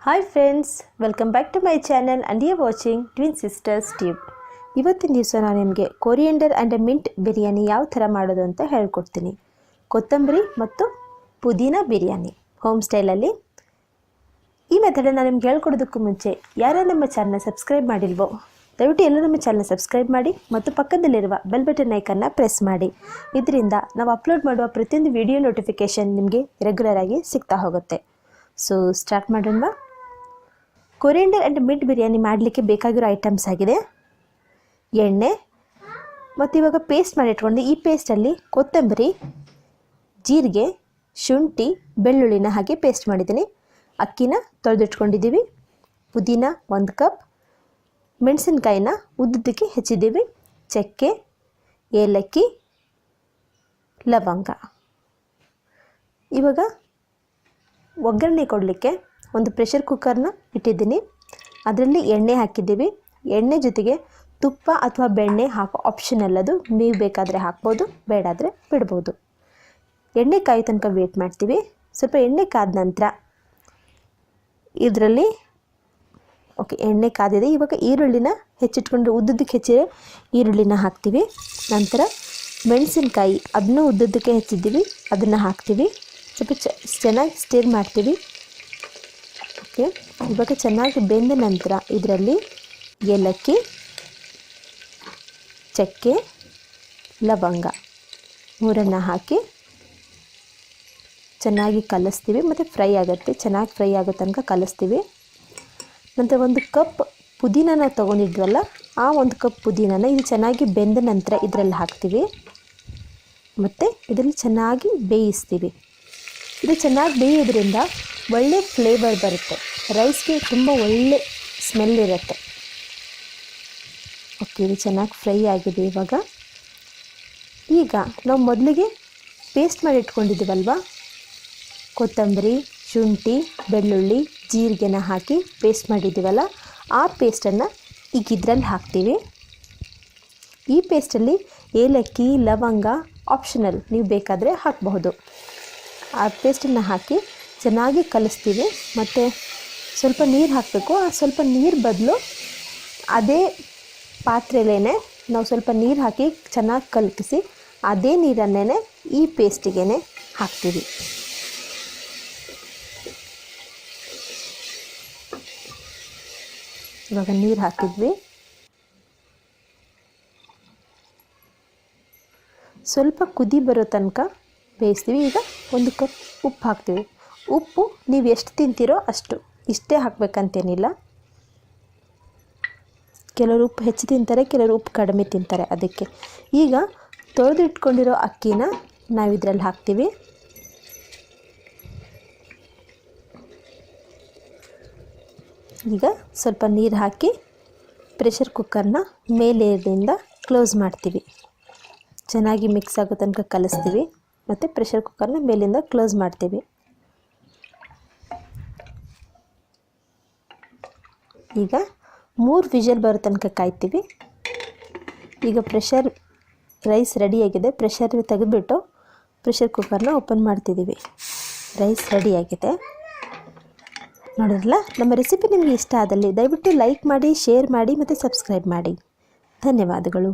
Hi friends, welcome back to my channel and you watching Twin Sisters Tube. ಇವತ್ತಿನ ದಿವಸ ನಾನು ನಿಮಗೆ ಕೊರಿಯಂಡರ್ ಆ್ಯಂಡ್ ಮಿಂಟ್ ಬಿರಿಯಾನಿ ಯಾವ ಥರ ಮಾಡೋದು ಅಂತ ಹೇಳ್ಕೊಡ್ತೀನಿ. ಕೊತ್ತಂಬರಿ ಮತ್ತು ಪುದೀನಾ ಬಿರಿಯಾನಿ ಹೋಮ್ ಸ್ಟೈಲಲ್ಲಿ. ಈ ಮೆಥಡನ್ನು ನಾನು ನಿಮ್ಗೆ ಹೇಳ್ಕೊಡೋದಕ್ಕೂ ಮುಂಚೆ ಯಾರು ನಮ್ಮ ಚಾನಲ್ನ ಸಬ್ಸ್ಕ್ರೈಬ್ ಮಾಡಿಲ್ವೋ ದಯವಿಟ್ಟು ಎಲ್ಲರೂ ನಮ್ಮ ಚಾನಲ್ನ ಸಬ್ಸ್ಕ್ರೈಬ್ ಮಾಡಿ ಮತ್ತು ಪಕ್ಕದಲ್ಲಿರುವ ಬೆಲ್ ಬಟನ್ ಐಕನ್ನ ಪ್ರೆಸ್ ಮಾಡಿ. ಇದರಿಂದ ನಾವು ಅಪ್ಲೋಡ್ ಮಾಡುವ ಪ್ರತಿಯೊಂದು ವಿಡಿಯೋ ನೋಟಿಫಿಕೇಷನ್ ನಿಮಗೆ ರೆಗ್ಯುಲರ್ ಆಗಿ ಸಿಗ್ತಾ ಹೋಗುತ್ತೆ. ಸೊ ಸ್ಟಾರ್ಟ್ ಮಾಡೋಣ. ಕೊರಿಯಂಡರ್ ಆ್ಯಂಡ್ ಮಿಂಟ್ ಬಿರಿಯಾನಿ ಮಾಡಲಿಕ್ಕೆ ಬೇಕಾಗಿರೋ ಐಟಮ್ಸ್ ಆಗಿದೆ ಎಣ್ಣೆ ಮತ್ತು ಇವಾಗ ಪೇಸ್ಟ್ ಮಾಡಿಟ್ಕೊಂಡು ಈ ಪೇಸ್ಟಲ್ಲಿ ಕೊತ್ತಂಬರಿ, ಜೀರಿಗೆ, ಶುಂಠಿ, ಬೆಳ್ಳುಳ್ಳಿನ ಹಾಗೆ ಪೇಸ್ಟ್ ಮಾಡಿದ್ದೀನಿ. ಅಕ್ಕಿನ ತೊಳೆದಿಟ್ಕೊಂಡಿದ್ದೀವಿ. ಪುದೀನ 1 ಕಪ್, ಮೆಣಸಿನ್ಕಾಯಿನ ಉದ್ದುದಕ್ಕೆ ಹೆಚ್ಚಿದ್ದೀವಿ, ಚಕ್ಕೆ, ಏಲಕ್ಕಿ, ಲವಂಗ. ಇವಾಗ ಒಗ್ಗರಣೆ ಕೊಡಲಿಕ್ಕೆ ಒಂದು ಪ್ರೆಷರ್ ಕುಕ್ಕರ್ನ ಇಟ್ಟಿದ್ದೀನಿ. ಅದರಲ್ಲಿ ಎಣ್ಣೆ ಹಾಕಿದ್ದೀವಿ. ಎಣ್ಣೆ ಜೊತೆಗೆ ತುಪ್ಪ ಅಥವಾ ಬೆಣ್ಣೆ ಹಾಕೋ ಆಪ್ಷನಲ್, ಅದು ನೀವು ಬೇಕಾದರೆ ಹಾಕ್ಬೋದು, ಬೇಡಾದರೆ ಬಿಡ್ಬೋದು. ಎಣ್ಣೆ ಕಾಯಿ ತನಕ ವೇಟ್ ಮಾಡ್ತೀವಿ. ಸ್ವಲ್ಪ ಎಣ್ಣೆ ಕಾದ ನಂತರ ಇದರಲ್ಲಿ ಎಣ್ಣೆ ಕಾದಿದೆ. ಇವಾಗ ಈರುಳ್ಳಿನ ಹೆಚ್ಚಿಟ್ಕೊಂಡು ಉದ್ದುದಕ್ಕೆ ಹೆಚ್ಚಿರೋ ಈರುಳ್ಳಿನ ಹಾಕ್ತೀವಿ. ನಂತರ ಮೆಣಸಿನ್ಕಾಯಿ ಅದನ್ನು ಉದ್ದುದಕ್ಕೆ ಹೆಚ್ಚಿದ್ದೀವಿ, ಅದನ್ನು ಹಾಕ್ತೀವಿ. ಸ್ವಲ್ಪ ಚೆನ್ನಾಗಿ ಸ್ಟಿರ್ ಮಾಡ್ತೀವಿ. ಇವಾಗ ಚೆನ್ನಾಗಿ ಬೆಂದ ನಂತರ ಇದರಲ್ಲಿ ಏಲಕ್ಕಿ, ಚಕ್ಕೆ, ಲವಂಗ ಮೂರನ್ನು ಹಾಕಿ ಚೆನ್ನಾಗಿ ಕಲಿಸ್ತೀವಿ. ಮತ್ತು ಫ್ರೈ ಆಗುತ್ತೆ, ಚೆನ್ನಾಗಿ ಫ್ರೈ ಆಗೋ ತನಕ ಕಲಿಸ್ತೀವಿ. ನಂತರ 1 ಕಪ್ ಪುದೀನನ ತೊಗೊಂಡಿದ್ವಲ್ಲ, ಆ 1 ಕಪ್ ಪುದೀನನ ಇದು ಚೆನ್ನಾಗಿ ಬೆಂದ ನಂತರ ಇದರಲ್ಲಿ ಹಾಕ್ತೀವಿ ಮತ್ತು ಇದರಲ್ಲಿ ಚೆನ್ನಾಗಿ ಬೇಯಿಸ್ತೀವಿ. ಇದು ಚೆನ್ನಾಗಿ ಬೇಯೋದ್ರಿಂದ ಒಳ್ಳೆ ಫ್ಲೇವರ್ ಬರುತ್ತೆ, ರೈಸ್ಗೆ ತುಂಬ ಒಳ್ಳೆ ಸ್ಮೆಲ್ ಇರುತ್ತೆ. ಇದು ಚೆನ್ನಾಗಿ ಫ್ರೈ ಆಗಿದೆ. ಈಗ ನಾವು ಮೊದಲಿಗೆ ಪೇಸ್ಟ್ ಮಾಡಿ ಇಟ್ಕೊಂಡಿದ್ದೀವಲ್ವ, ಕೊತ್ತಂಬರಿ, ಶುಂಠಿ, ಬೆಳ್ಳುಳ್ಳಿ, ಜೀರಿಗೆನ ಹಾಕಿ ಪೇಸ್ಟ್ ಮಾಡಿದ್ದೀವಲ್ಲ, ಆ ಪೇಸ್ಟನ್ನು ಈಗ ಇದರಲ್ಲಿ ಹಾಕ್ತೀವಿ. ಈ ಪೇಸ್ಟಲ್ಲಿ ಏಲಕ್ಕಿ, ಲವಂಗ ಆಪ್ಷನಲ್, ನೀವು ಬೇಕಾದರೆ ಹಾಕಬಹುದು. ಆ ಪೇಸ್ಟನ್ನು ಹಾಕಿ ಚೆನ್ನಾಗಿ ಕಲಿಸ್ತೀವಿ. ಮತ್ತು ಸ್ವಲ್ಪ ನೀರು ಹಾಕಬೇಕು. ಆ ಸ್ವಲ್ಪ ನೀರು ಬದಲು ಅದೇ ಪಾತ್ರೆಯಲ್ಲೇ ನಾವು ಸ್ವಲ್ಪ ನೀರು ಹಾಕಿ ಚೆನ್ನಾಗಿ ಕಲಕಿಸಿ ಅದೇ ನೀರನ್ನೇ ಈ ಪೇಸ್ಟಿಗೆ ಹಾಕ್ತೀವಿ. ಇವಾಗ ನೀರು ಹಾಕಿದ್ವಿ. ಸ್ವಲ್ಪ ಕುದಿ ಬರೋ ತನಕ ಬೇಯಿಸ್ತೀವಿ. ಈಗ 1 ಕಪ್ ಉಪ್ಪು ಹಾಕ್ತೀವಿ. ಉಪ್ಪು ನೀವು ಎಷ್ಟು ತಿಂತೀರೋ ಅಷ್ಟು, ಇಷ್ಟೇ ಹಾಕಬೇಕಂತೇನಿಲ್ಲ. ಕೆಲವರು ಉಪ್ಪು ಹೆಚ್ಚು ತಿಂತಾರೆ, ಕೆಲವರು ಉಪ್ಪು ಕಡಿಮೆ ತಿಂತಾರೆ. ಅದಕ್ಕೆ ಈಗ ತೊಳೆದಿಟ್ಕೊಂಡಿರೋ ಅಕ್ಕಿನ ನಾವು ಇದರಲ್ಲಿ ಹಾಕ್ತೀವಿ. ಈಗ ಸ್ವಲ್ಪ ನೀರು ಹಾಕಿ ಪ್ರೆಷರ್ ಕುಕ್ಕರ್ನ ಮೇಲೆಯಿಂದ ಕ್ಲೋಸ್ ಮಾಡ್ತೀವಿ. ಚೆನ್ನಾಗಿ ಮಿಕ್ಸ್ ಆಗೋ ತನಕ ಕಲಿಸ್ತೀವಿ ಮತ್ತು ಪ್ರೆಷರ್ ಕುಕ್ಕರ್ನ ಮೇಲಿಂದ ಕ್ಲೋಸ್ ಮಾಡ್ತೀವಿ. ಈಗ 3 ವಿಷಲ್ ಬರೋ ತನಕ ಕಾಯ್ತೀವಿ. ಈಗ ರೈಸ್ ರೆಡಿಯಾಗಿದೆ. ಪ್ರೆಷರ್ ತೆಗೆದುಬಿಟ್ಟು ಪ್ರೆಷರ್ ಕುಕ್ಕರ್ನ ಓಪನ್ ಮಾಡ್ತಿದ್ದೀವಿ. ರೈಸ್ ರೆಡಿಯಾಗಿದೆ. ನೋಡಿರಲ್ಲ, ನಮ್ಮ ರೆಸಿಪಿ ನಿಮಗೆ ಇಷ್ಟ ಆದಲ್ಲಿ ದಯವಿಟ್ಟು ಲೈಕ್ ಮಾಡಿ, ಶೇರ್ ಮಾಡಿ ಮತ್ತು ಸಬ್ಸ್ಕ್ರೈಬ್ ಮಾಡಿ. ಧನ್ಯವಾದಗಳು.